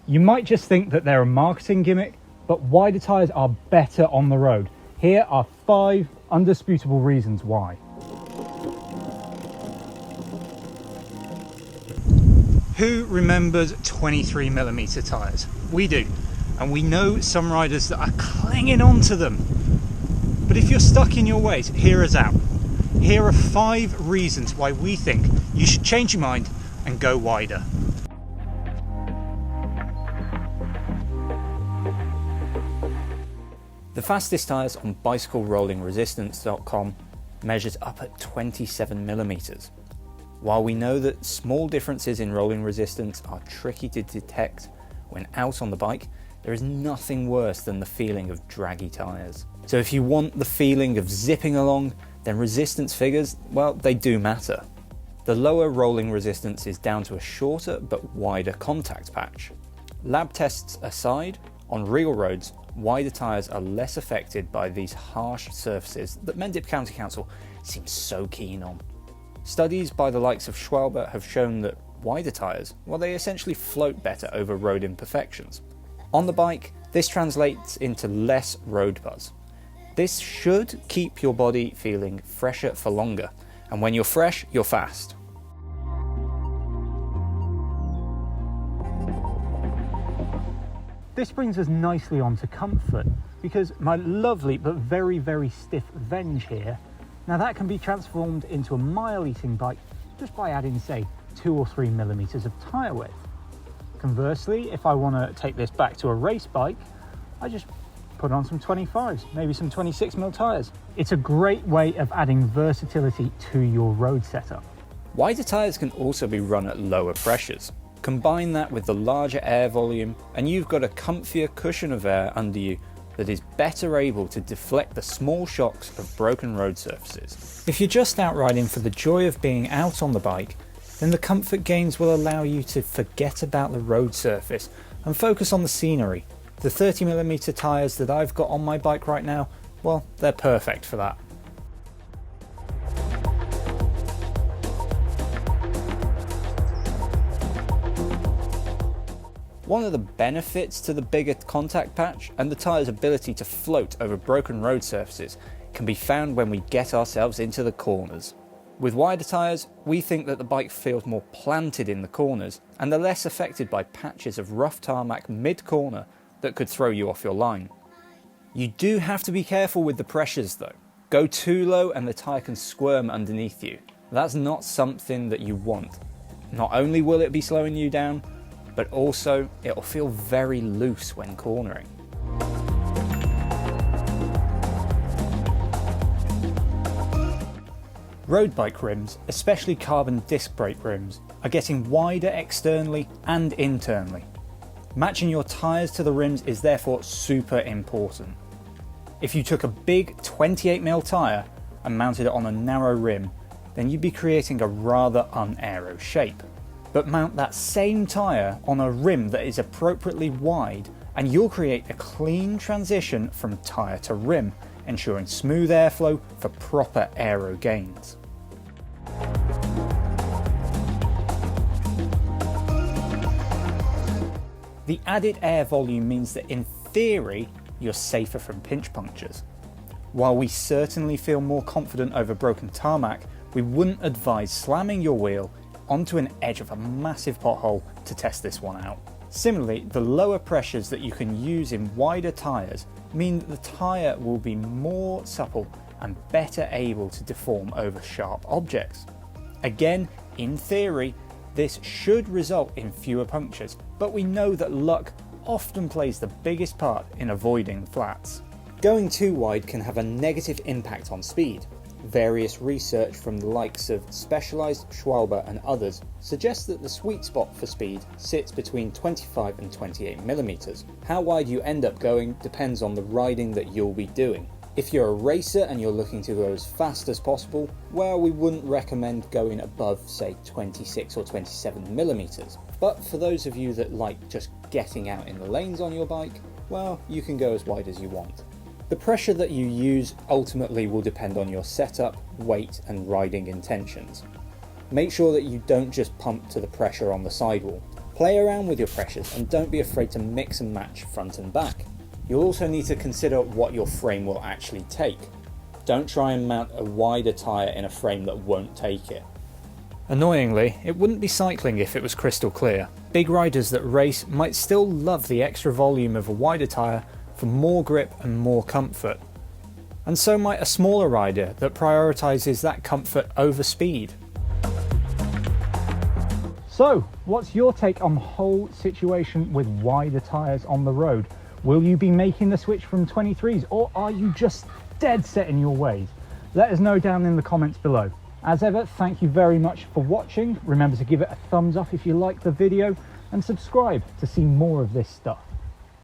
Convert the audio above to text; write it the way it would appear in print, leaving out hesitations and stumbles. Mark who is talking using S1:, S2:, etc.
S1: You might just think that they're a marketing gimmick, but wider tyres are better on the road. Here are 5 undisputable reasons why. Who remembers 23mm tyres? We do, and we know some riders that are clinging onto them. But if you're stuck in your ways, hear us out. Here are 5 reasons why we think you should change your mind and go wider. The fastest tyres on bicyclerolling-resistance.com measures up at 27mm. While we know that small differences in rolling resistance are tricky to detect when out on the bike, there is nothing worse than the feeling of draggy tyres. So if you want the feeling of zipping along, then resistance figures, well, they do matter. The lower rolling resistance is down to a shorter but wider contact patch. Lab tests aside, on real roads, wider tyres are less affected by these harsh surfaces that Mendip County Council seems so keen on. Studies by the likes of Schwalbe have shown that wider tyres, well, they essentially float better over road imperfections. On the bike, this translates into less road buzz. This should keep your body feeling fresher for longer, and when you're fresh, you're fast. This brings us nicely on to comfort, because my lovely but very, very stiff Venge here, now that can be transformed into a mile-eating bike just by adding, say, 2 or 3mm of tyre width. Conversely, if I want to take this back to a race bike, I just put on some 25s, maybe some 26mm tyres. It's a great way of adding versatility to your road setup. Wider tyres can also be run at lower pressures. Combine that with the larger air volume and you've got a comfier cushion of air under you that is better able to deflect the small shocks of broken road surfaces. If you're just out riding for the joy of being out on the bike, then the comfort gains will allow you to forget about the road surface and focus on the scenery. The 30mm tyres that I've got on my bike right now, well, they're perfect for that. One of the benefits to the bigger contact patch and the tyre's ability to float over broken road surfaces can be found when we get ourselves into the corners. With wider tyres, we think that the bike feels more planted in the corners and they're less affected by patches of rough tarmac mid-corner that could throw you off your line. You do have to be careful with the pressures though. Go too low and the tyre can squirm underneath you. That's not something that you want. Not only will it be slowing you down, but also it'll feel very loose when cornering. Road bike rims, especially carbon disc brake rims, are getting wider externally and internally. Matching your tyres to the rims is therefore super important. If you took a big 28mm tyre and mounted it on a narrow rim, then you'd be creating a rather un-aero shape. But mount that same tyre on a rim that is appropriately wide and you'll create a clean transition from tyre to rim, ensuring smooth airflow for proper aero gains. The added air volume means that in theory you're safer from pinch punctures. While we certainly feel more confident over broken tarmac, we wouldn't advise slamming your wheel onto an edge of a massive pothole to test this one out. Similarly, the lower pressures that you can use in wider tyres mean that the tyre will be more supple and better able to deform over sharp objects. Again, in theory, this should result in fewer punctures, but we know that luck often plays the biggest part in avoiding flats. Going too wide can have a negative impact on speed. Various research from the likes of Specialized, Schwalbe and others suggests that the sweet spot for speed sits between 25 and 28mm. How wide you end up going depends on the riding that you'll be doing. If you're a racer and you're looking to go as fast as possible, well, we wouldn't recommend going above, say, 26 or 27mm. But for those of you that like just getting out in the lanes on your bike, well, you can go as wide as you want. The pressure that you use ultimately will depend on your setup, weight and riding intentions. Make sure that you don't just pump to the pressure on the sidewall. Play around with your pressures and don't be afraid to mix and match front and back. You'll also need to consider what your frame will actually take. Don't try and mount a wider tyre in a frame that won't take it. Annoyingly, it wouldn't be cycling if it was crystal clear. Big riders that race might still love the extra volume of a wider tyre for more grip and more comfort. And so might a smaller rider that prioritises that comfort over speed. So, what's your take on the whole situation with wider tyres on the road? Will you be making the switch from 23s, or are you just dead set in your ways? Let us know down in the comments below. As ever, thank you very much for watching. Remember to give it a thumbs up if you like the video and subscribe to see more of this stuff.